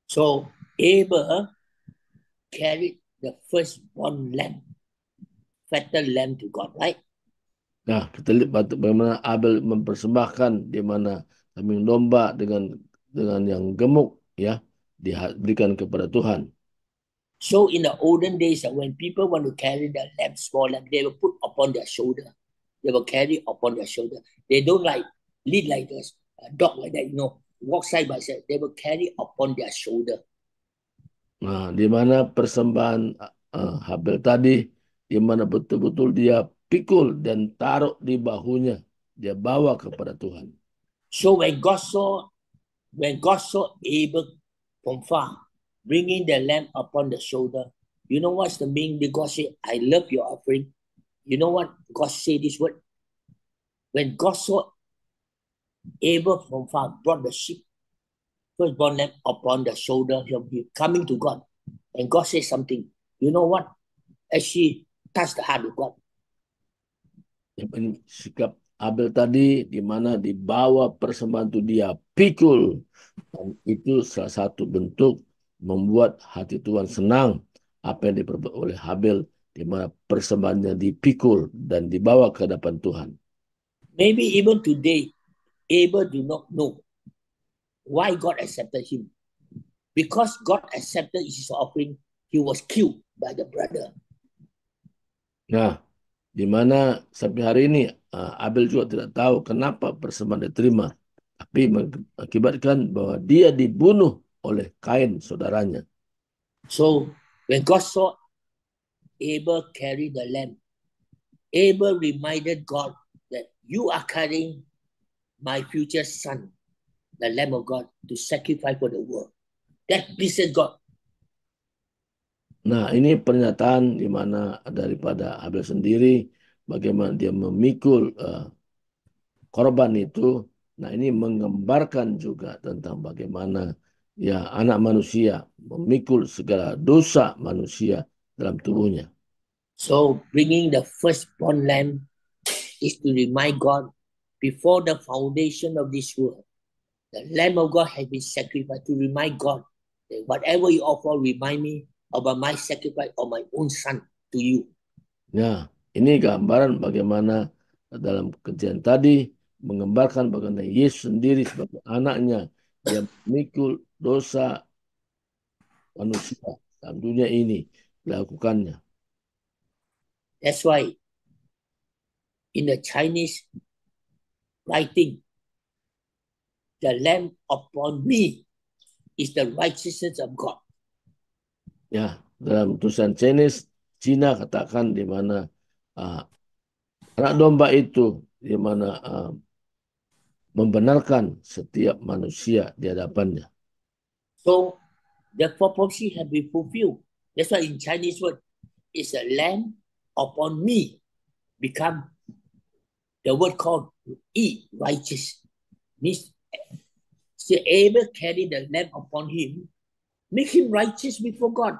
So Abel carried the firstborn lamb, fatter lamb to God, right? Nah, kita lihat bagaimana Abel mempersembahkan di mana kambing domba dengan yang gemuk ya diberikan kepada Tuhan. So in the olden days, when people want to carry the lamb, small lamb, they will put upon their shoulder. They will carry upon their shoulder. They don't like lead like this, a dog like that, walk side by side. They will carry upon their shoulder. Nah, di mana persembahan Habel tadi, di mana betul-betul dia pikul dan taruh di bahunya, dia bawa kepada Tuhan. So when God saw Abel from far, bringing the lamb upon the shoulder, you know what's the meaning? God said, I love your offering. You know what God said this word? When God saw Abel from far, brought the sheep, firstborn lamb upon the shoulder, he'll be coming to God. And God said something. You know what? Actually touched the heart of God. Sikap Abel tadi, di mana dibawa persembahan itu dia pikul. Dan itu salah satu bentuk membuat hati Tuhan senang. Apa yang diperbuat oleh Habel, di mana persembahannya dipikul dan dibawa ke hadapan Tuhan. Maybe even today, Abel do not know why God accepted him. Because God accepted his offering, he was killed by the brother. Nah, di mana sampai hari ini Abel juga tidak tahu kenapa persembahan diterima. Tapi mengakibatkan bahwa dia dibunuh oleh Kain, saudaranya. So when God saw Abel carry the lamb, Abel reminded God that you are carrying my future son, the Lamb of God, to sacrifice for the world. That pleases God. Nah, ini pernyataan di mana daripada Abel sendiri, bagaimana dia memikul korban itu. Nah, ini menggambarkan juga tentang bagaimana ya anak manusia memikul segala dosa manusia dalam tubuhnya. So bringing the firstborn lamb is to remind God before the foundation of this world, the Lamb of God has been sacrificed to remind God that whatever you offer, remind me about my sacrifice of my own son to you. Ya, ini gambaran bagaimana dalam kejadian tadi menggambarkan bagaimana Yesus sendiri sebagai anaknya yang memikul dosa manusia dalam dunia ini melakukannya. That's why in the Chinese writing, the lamb upon me is the righteousness of God. Ya, dalam tulisan Cina katakan di mana anak domba itu di mana membenarkan setiap manusia di hadapannya. So the prophecy has been fulfilled. That's why in Chinese word, is a lamb upon me become the word called E, righteous. Means so Abel carry the lamb upon him, make him righteous before God.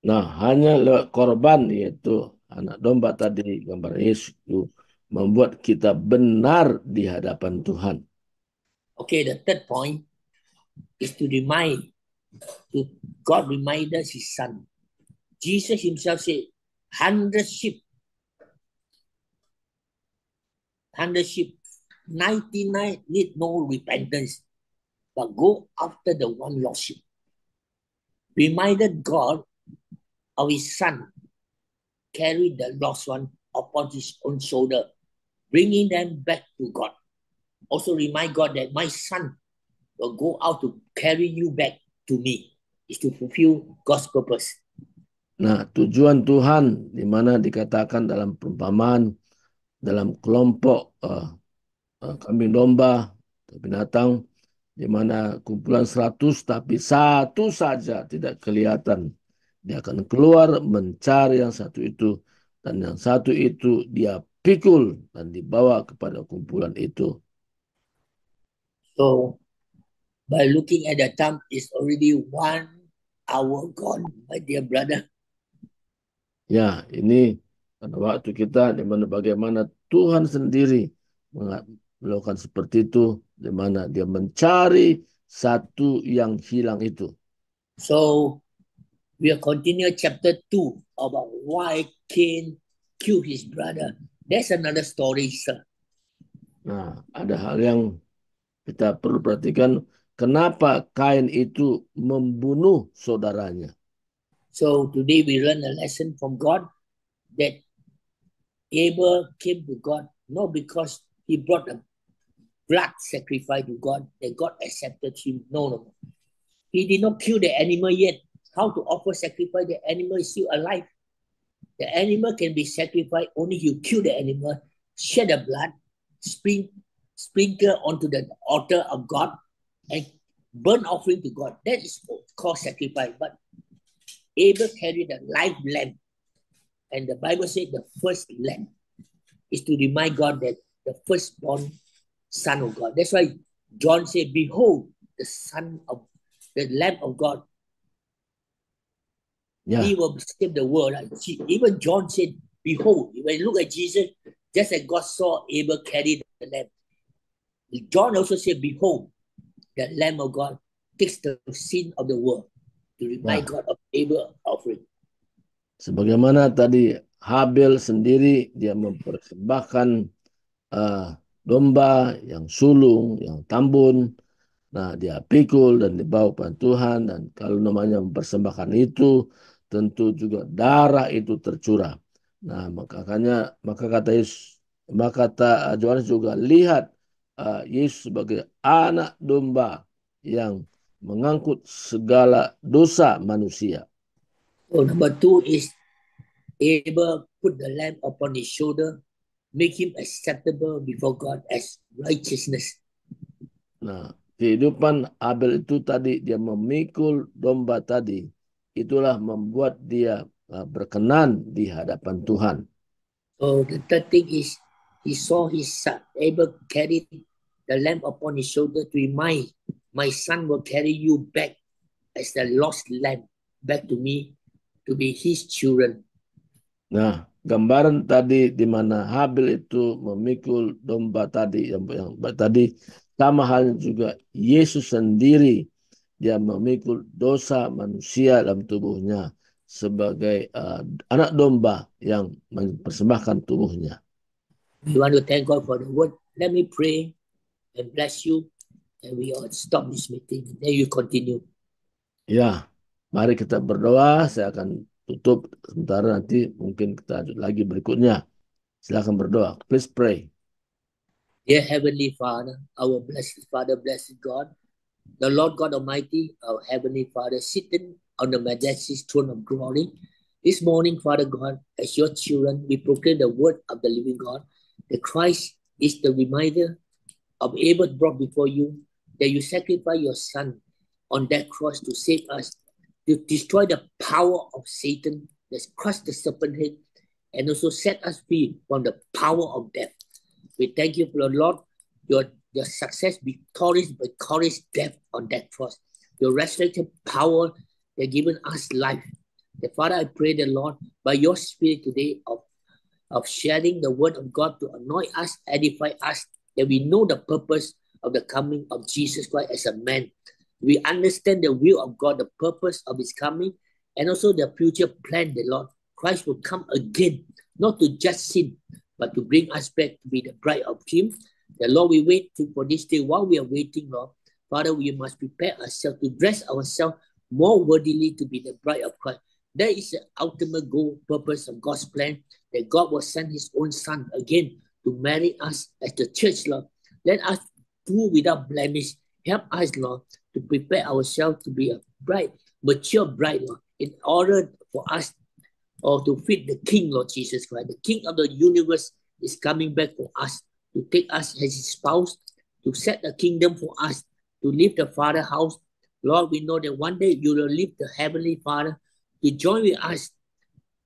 Nah, hanya lewat korban yaitu anak domba tadi gambar Yesus itu membuat kita benar di hadapan Tuhan. Okay, the third point is to God remind us his son. Jesus himself said, 100 sheep, 99 need no repentance, but go after the one lost sheep. Reminded God of his son, carry the lost one upon his own shoulder, bringing them back to God. Also remind God that my son will go out to carry you back to me, is to fulfill God's purpose. Nah, tujuan Tuhan di mana dikatakan dalam perumpamaan dalam kelompok kambing domba, binatang, di mana kumpulan 100 tapi satu saja tidak kelihatan. Dia akan keluar mencari yang satu itu, dan yang satu itu dia pikul dan dibawa kepada kumpulan itu. So by looking at the time, it's already 1 hour gone, my dear brother. Ya, ini pada waktu kita di mana bagaimana Tuhan sendiri melakukan seperti itu, di mana dia mencari satu yang hilang itu. So we'll continue chapter 2 about why Cain killed his brother. That's another story, sir. Nah, ada hal yang kita perlu perhatikan, kenapa Kain itu membunuh saudaranya. So today we learn a lesson from God that Abel came to God not because he brought a blood sacrifice to God that God accepted him. No. He did not kill the animal yet. How to offer sacrifice? The animal is still alive. The animal can be sacrificed only you kill the animal, shed the blood, sprinkle onto the altar of God, and burn offering to God. That is called sacrifice. But Abel carried a live lamb. And the Bible said the first lamb is to remind God that the firstborn son of God. That's why John said, behold, the Lamb of God. Ya, He will save the world. Even John said, behold, when you look at Jesus, just as God saw Abel carry the lamb. John also said, behold, the Lamb of God takes the sin of the world to remind God of Abel's offering. sebagaimana tadi Habil sendiri dia mempersembahkan domba yang sulung, yang tambun. Nah, dia pikul dan dibawa kepada Tuhan. Dan kalau namanya mempersembahkan itu, tentu juga darah itu tercurah. Nah, maka kata Yohanes juga lihat Yesus sebagai anak domba yang mengangkut segala dosa manusia. So number 2 is Abel put the lamb upon his shoulder, make him acceptable before God as righteousness. Nah, kehidupan Abel itu tadi dia memikul domba tadi, itulah membuat dia berkenan di hadapan Tuhan. So the third thing is he saw his son Abel carry the lamb upon his shoulder to remind, my son will carry you back as the lost lamb back to me to be his children. Nah, gambaran tadi di mana Habil itu memikul domba tadi yang tadi sama halnya juga Yesus sendiri dia memikul dosa manusia dalam tubuhnya sebagai anak domba yang mempersembahkan tubuhnya. We want to thank God for the word. Let me pray and bless you, and we all stop this meeting. Then you continue. Ya, mari kita berdoa. Saya akan tutup sementara, nanti mungkin kita lanjut lagi berikutnya. Silakan berdoa. Please pray. Dear Heavenly Father, our blessed Father, blessed God, the Lord God Almighty, our Heavenly Father, sitting on the majestic throne of glory. This morning, Father God, as your children, we proclaim the word of the living God, that Christ is the reminder of Abel brought before you, that you sacrifice your son on that cross to save us, to destroy the power of Satan that's crushed the serpent head, and also set us free from the power of death. We thank you for the Lord, your success, victorious death on that cross. Your resurrection power that given us life. The Father, I pray the Lord, by your spirit today of sharing the word of God to anoint us, edify us, that we know the purpose of the coming of Jesus Christ as a man. We understand the will of God, the purpose of his coming, and also the future plan, the Lord. Christ will come again, not to judge sin, but to bring us back to be the bride of him. The Lord, we wait for this day. While we are waiting, Lord, Father, we must prepare ourselves to dress ourselves more worthily to be the bride of Christ. That is the ultimate goal, purpose of God's plan, that God will send his own son again to marry us as the church, Lord. Let us do without blemish. Help us, Lord, to prepare ourselves to be a bride, mature bride, Lord, in order for us or to fit the King, Lord Jesus Christ. The King of the universe is coming back for us, to take us as his spouse, to set the kingdom for us, to leave the Father's house. Lord, we know that one day you will leave the Heavenly Father to join with us,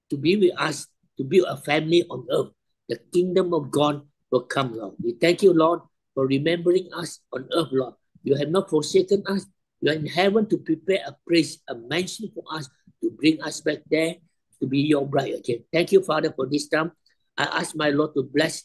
to be with us, to build a family on earth. The kingdom of God will come, Lord. We thank you, Lord, for remembering us on earth, Lord. You have not forsaken us. You are in heaven to prepare a place, a mansion for us, to bring us back there to be your bride again. Thank you, Father, for this time. I ask my Lord to bless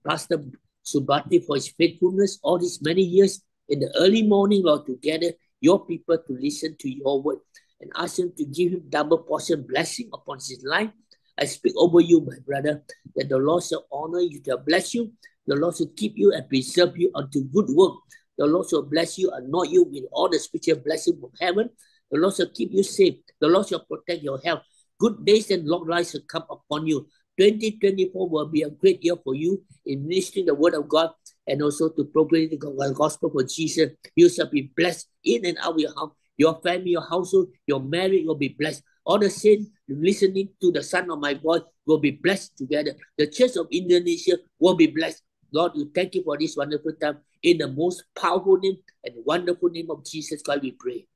Pastor Subati for his faithfulness all these many years in the early morning, Lord, to gather your people to listen to your word, and ask him to give him double portion blessing upon his life. I speak over you, my brother, that the Lord shall honor you, shall bless you. The Lord shall keep you and preserve you unto good work. The Lord shall bless you, anoint you with all the spiritual blessing from heaven. The Lord shall keep you safe. The Lord shall protect your health. Good days and long life shall come upon you. 2024 will be a great year for you in ministering the word of God and also to proclaim the gospel for Jesus. You shall be blessed in and out of your house. Your family, your household, your marriage will be blessed. All the saints listening to the sound of my voice will be blessed together. The Church of Indonesia will be blessed. Lord, we thank you for this wonderful time. In the most powerful name and wonderful name of Jesus Christ, we pray.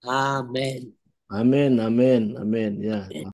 Amen. Amin, amin, amin. Ya.